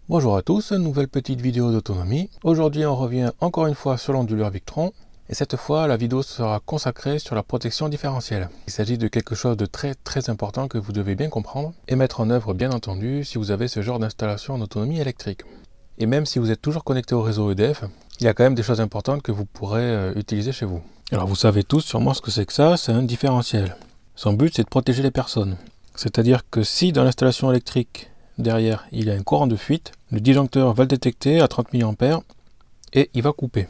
Bonjour à tous, nouvelle petite vidéo d'autonomie. Aujourd'hui on revient encore une fois sur l'onduleur Victron et cette fois la vidéo sera consacrée sur la protection différentielle. Il s'agit de quelque chose de très important que vous devez bien comprendre et mettre en œuvre bien entendu si vous avez ce genre d'installation en autonomie électrique. Et même si vous êtes toujours connecté au réseau EDF, il y a quand même des choses importantes que vous pourrez utiliser chez vous. Alors vous savez tous sûrement ce que c'est c'est un différentiel. Son but c'est de protéger les personnes. C'est-à-dire que si dans l'installation électrique derrière il y a un courant de fuite, le disjoncteur va le détecter à 30 mA et il va couper.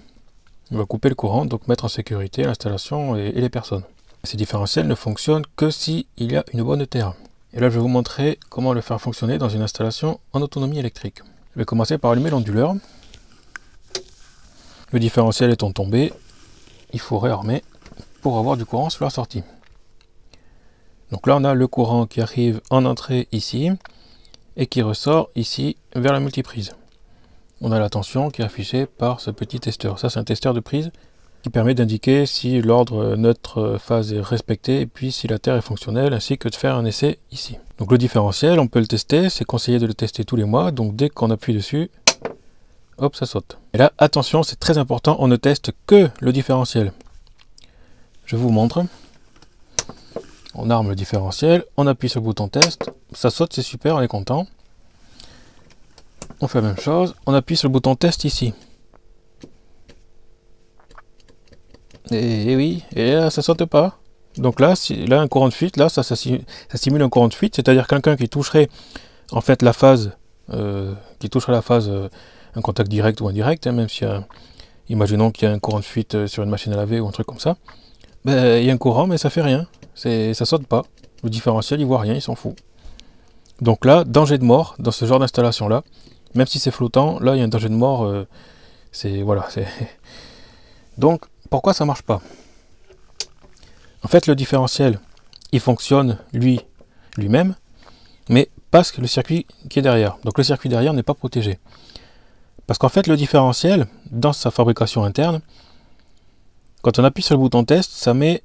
Il va couper le courant, donc mettre en sécurité l'installation et les personnes. Ces différentiels ne fonctionnent que s'il y a une bonne terre. Et là je vais vous montrer comment le faire fonctionner dans une installation en autonomie électrique. Je vais commencer par allumer l'onduleur. Le différentiel étant tombé, il faut réarmer pour avoir du courant sur la sortie. Donc là on a le courant qui arrive en entrée ici et qui ressort ici vers la multiprise. On a la tension qui est affichée par ce petit testeur. Ça c'est un testeur de prise qui permet d'indiquer si l'ordre neutre phase est respecté et puis si la terre est fonctionnelle, ainsi que de faire un essai ici. Donc le différentiel, on peut le tester, c'est conseillé de le tester tous les mois, donc dès qu'on appuie dessus, hop, ça saute. Et là, attention, c'est très important, on ne teste que le différentiel. Je vous montre. On arme le différentiel, on appuie sur le bouton test, ça saute, c'est super, on est content. On fait la même chose, on appuie sur le bouton test ici. Et oui, et là, ça saute pas. Donc là, là un courant de fuite, là, ça simule un courant de fuite, c'est-à-dire quelqu'un qui toucherait en fait la phase, un contact direct ou indirect, hein, même si, imaginons qu'il y a un courant de fuite sur une machine à laver ou un truc comme ça. Ben, il y a un courant, mais ça fait rien. Ça saute pas. Le différentiel, il voit rien, il s'en fout. Donc là, danger de mort dans ce genre d'installation là. Même si c'est flottant, là il y a un danger de mort. Voilà. Donc pourquoi ça marche pas? En fait, le différentiel, il fonctionne lui-même, mais parce que le circuit qui est derrière. Donc le circuit derrière n'est pas protégé. Parce qu'en fait, le différentiel, dans sa fabrication interne, quand on appuie sur le bouton test, ça met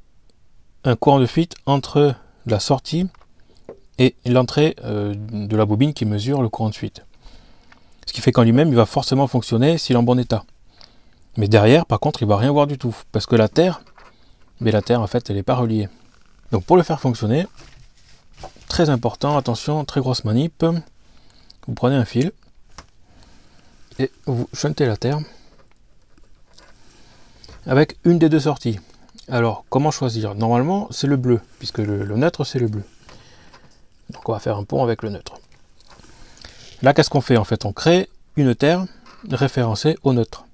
un courant de fuite entre la sortie et l'entrée de la bobine qui mesure le courant de fuite. Ce qui fait qu'en lui-même, il va forcément fonctionner s'il est en bon état. Mais derrière, par contre, il ne va rien voir du tout. Parce que la terre, en fait, elle n'est pas reliée. Donc pour le faire fonctionner, très important, attention, très grosse manip, vous prenez un fil et vous shuntez la terre avec une des deux sorties. Alors, comment choisir? Normalement, c'est le bleu, puisque le neutre, c'est le bleu. Donc, on va faire un pont avec le neutre. Là, qu'est-ce qu'on fait? En fait, on crée une terre référencée au neutre.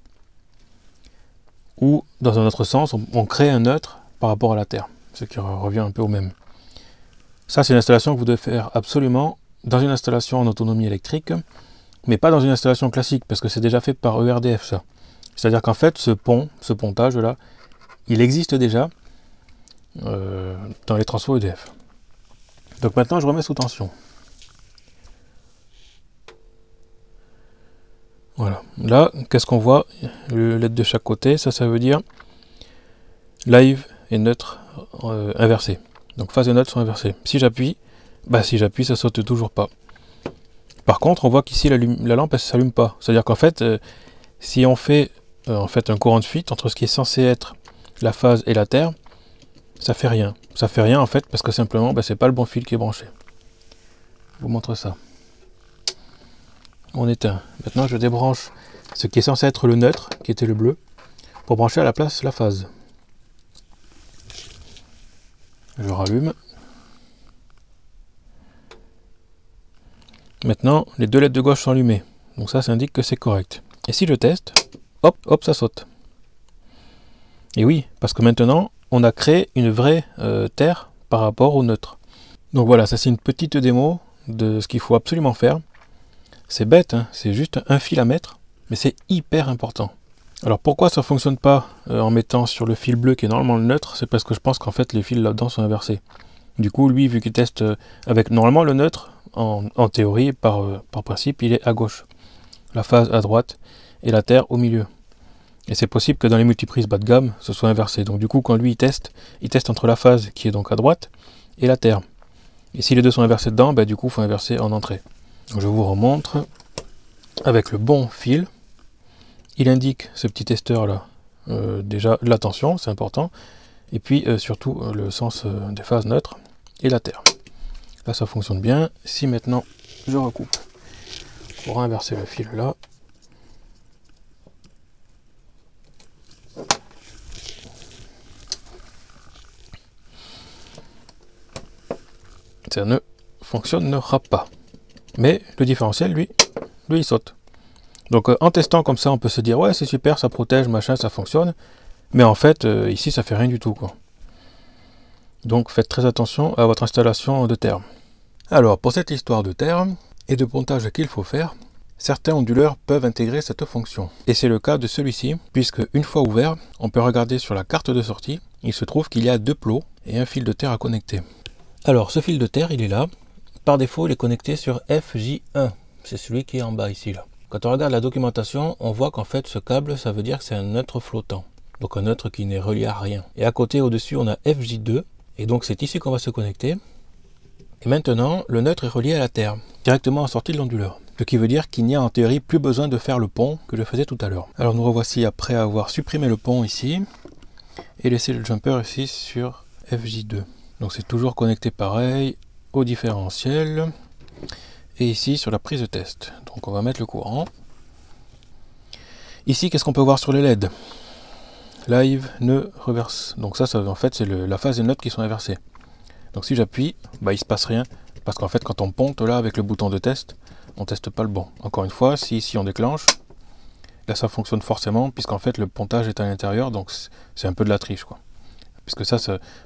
Ou, dans un autre sens, on crée un neutre par rapport à la terre, ce qui revient un peu au même. Ça, c'est une installation que vous devez faire absolument dans une installation en autonomie électrique, mais pas dans une installation classique, parce que c'est déjà fait par ERDF, ça. C'est-à-dire qu'en fait, ce pontage-là, il existe déjà dans les transfos EDF. Donc maintenant, je remets sous tension. Voilà. Là, qu'est-ce qu'on voit? Le LED de chaque côté, ça veut dire live et neutre inversé. Donc phase et neutre sont inversées. Si j'appuie, ça saute toujours pas. Par contre, on voit qu'ici la lampe elle s'allume pas. C'est-à-dire qu'en fait, si on fait un courant de fuite entre ce qui est censé être la phase et la terre, ça fait rien. Ça fait rien en fait parce que simplement c'est pas le bon fil qui est branché. Je vous montre ça. On éteint. Maintenant je débranche ce qui est censé être le neutre, qui était le bleu, pour brancher à la place la phase. Je rallume. Maintenant les deux LED de gauche sont allumées. Donc ça indique que c'est correct. Et si je teste, hop, ça saute. Et oui, parce que maintenant, on a créé une vraie terre par rapport au neutre. Donc voilà, ça c'est une petite démo de ce qu'il faut absolument faire. C'est bête, hein, c'est juste un fil à mettre, mais c'est hyper important. Alors pourquoi ça ne fonctionne pas en mettant sur le fil bleu qui est normalement le neutre? C'est parce que je pense qu'en fait les fils là-dedans sont inversés. Du coup, lui, vu qu'il teste avec normalement le neutre, en théorie, par principe, il est à gauche. La phase à droite et la terre au milieu. Et c'est possible que dans les multiprises bas de gamme, ce soit inversé. Donc du coup, quand lui il teste entre la phase qui est donc à droite et la terre. Et si les deux sont inversés dedans, du coup, il faut inverser en entrée. Donc, je vous remontre. avec le bon fil. Il indique ce petit testeur là, déjà la tension, c'est important, et puis surtout le sens des phases neutres et la terre. Là ça fonctionne bien. Si maintenant je recoupe pour inverser le fil là, ça ne fonctionnera pas. Mais le différentiel, lui il saute. Donc en testant comme ça, on peut se dire ouais c'est super, ça protège, machin, ça fonctionne. Mais en fait, ici ça fait rien du tout, quoi. Donc faites très attention à votre installation de terre. Alors pour cette histoire de terre et de pontage qu'il faut faire, certains onduleurs peuvent intégrer cette fonction. Et c'est le cas de celui-ci, puisque une fois ouvert, on peut regarder sur la carte de sortie, il se trouve qu'il y a 2 plots et un fil de terre à connecter. Alors ce fil de terre, il est là. Par défaut, il est connecté sur FJ1. C'est celui qui est en bas ici, là. Quand on regarde la documentation, on voit qu'en fait ce câble, ça veut dire que c'est un neutre flottant. Donc un neutre qui n'est relié à rien. Et à côté, au-dessus, on a FJ2. Et donc c'est ici qu'on va se connecter. Et maintenant, le neutre est relié à la terre, directement en sortie de l'onduleur. Ce qui veut dire qu'il n'y a en théorie plus besoin de faire le pont que je faisais tout à l'heure. Alors nous revoici après avoir supprimé le pont ici. Et laissé le jumper ici sur FJ2. Donc c'est toujours connecté pareil au différentiel. Et ici sur la prise de test. Donc on va mettre le courant. Ici, qu'est-ce qu'on peut voir sur les LED? Live, nœud, reverse. Donc ça en fait, c'est la phase des notes qui sont inversées. Donc si j'appuie, bah, il ne se passe rien. Parce qu'en fait, quand on ponte là avec le bouton de test, on ne teste pas le bon. Encore une fois, si ici on déclenche, là ça fonctionne forcément, puisqu'en fait le pontage est à l'intérieur, donc c'est un peu de la triche, quoi. Puisque ça,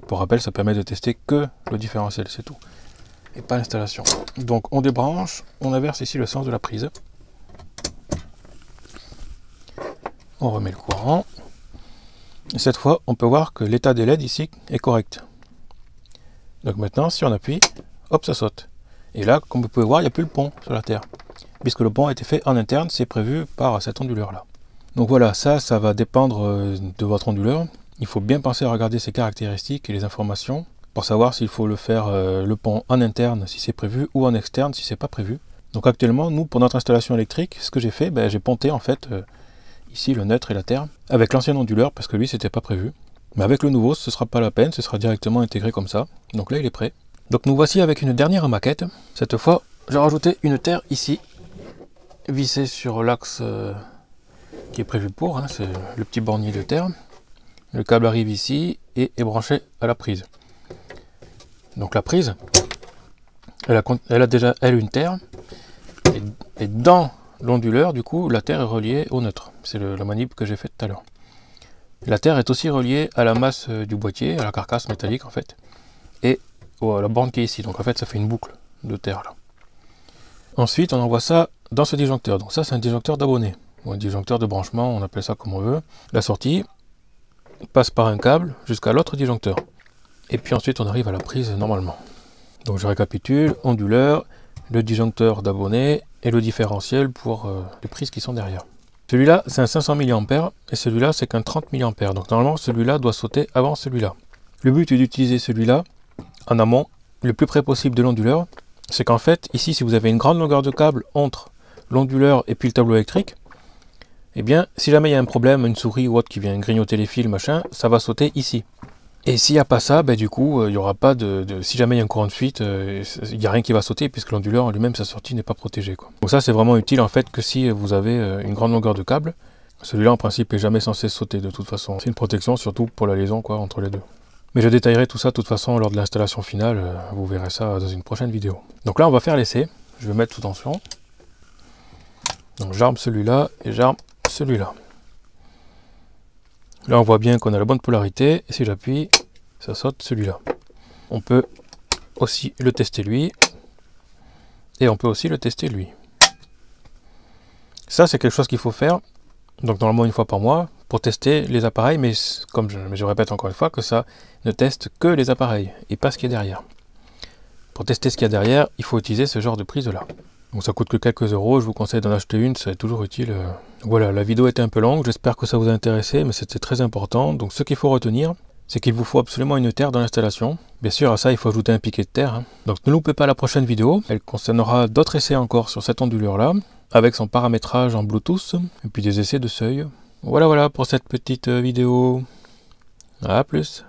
pour rappel, ça permet de tester que le différentiel, c'est tout. Et pas l'installation. Donc on débranche, on inverse ici le sens de la prise. On remet le courant. Et cette fois, on peut voir que l'état des LED ici est correct. Donc maintenant, si on appuie, hop, ça saute. Et là, comme vous pouvez voir, il n'y a plus le pont sur la terre. Puisque le pont a été fait en interne, c'est prévu par cet onduleur-là. Donc voilà, ça va dépendre de votre onduleur. Il faut bien penser à regarder ses caractéristiques et les informations pour savoir s'il faut le faire le pont en interne si c'est prévu ou en externe si c'est pas prévu. Donc actuellement, nous, pour notre installation électrique, ce que j'ai fait, j'ai ponté en fait ici le neutre et la terre avec l'ancien onduleur parce que lui, c'était pas prévu. Mais avec le nouveau, ce sera pas la peine, ce sera directement intégré comme ça. Donc là, il est prêt. Donc nous voici avec une dernière maquette. Cette fois, j'ai rajouté une terre ici, vissée sur l'axe qui est prévu pour, hein, c'est le petit bornier de terre. Le câble arrive ici et est branché à la prise. Donc la prise, elle a déjà une terre. Et dans l'onduleur, du coup, la terre est reliée au neutre. C'est la manip que j'ai faite tout à l'heure. La terre est aussi reliée à la masse du boîtier, à la carcasse métallique en fait. Et à la borne qui est ici. Donc en fait, ça fait une boucle de terre là. Ensuite, on envoie ça dans ce disjoncteur. Donc ça, c'est un disjoncteur d'abonné. Ou un disjoncteur de branchement, on appelle ça comme on veut. La sortie passe par un câble jusqu'à l'autre disjoncteur. Et puis ensuite on arrive à la prise normalement. Donc je récapitule, onduleur, le disjoncteur d'abonné et le différentiel pour les prises qui sont derrière. Celui-là c'est un 500 mA et celui-là c'est qu'un 30 mA. Donc normalement celui-là doit sauter avant celui-là. Le but est d'utiliser celui-là en amont, le plus près possible de l'onduleur. C'est qu'en fait ici si vous avez une grande longueur de câble entre l'onduleur et puis le tableau électrique, eh bien, si jamais il y a un problème, une souris ou autre qui vient grignoter les fils, machin, ça va sauter ici. Et s'il n'y a pas ça, du coup, il n'y aura pas si jamais il y a un courant de fuite, il n'y a rien qui va sauter, puisque l'onduleur en lui-même, sa sortie n'est pas protégée, quoi. Donc ça, c'est vraiment utile, en fait, que si vous avez une grande longueur de câble. Celui-là, en principe, n'est jamais censé sauter, de toute façon. C'est une protection, surtout pour la liaison, quoi, entre les deux. Mais je détaillerai tout ça, de toute façon, lors de l'installation finale. Vous verrez ça dans une prochaine vidéo. Donc là, on va faire l'essai. Je vais mettre sous tension. Donc j'arme celui-là et j'arme celui-là. Là on voit bien qu'on a la bonne polarité et si j'appuie ça saute celui-là. On peut aussi le tester lui et on peut aussi le tester lui. Ça c'est quelque chose qu'il faut faire donc normalement une fois par mois pour tester les appareils, mais comme je répète encore une fois que ça ne teste que les appareils et pas ce qu'il y a derrière. Pour tester ce qu'il y a derrière, il faut utiliser ce genre de prise là. Donc ça coûte que quelques euros, je vous conseille d'en acheter une, c'est toujours utile. Voilà, la vidéo était un peu longue, j'espère que ça vous a intéressé, mais c'était très important. Donc ce qu'il faut retenir, c'est qu'il vous faut absolument une terre dans l'installation. Bien sûr, à ça, il faut ajouter un piquet de terre, hein. Donc ne loupez pas la prochaine vidéo, elle concernera d'autres essais encore sur cette ondulure-là, avec son paramétrage en Bluetooth, et puis des essais de seuil. Voilà pour cette petite vidéo. À plus.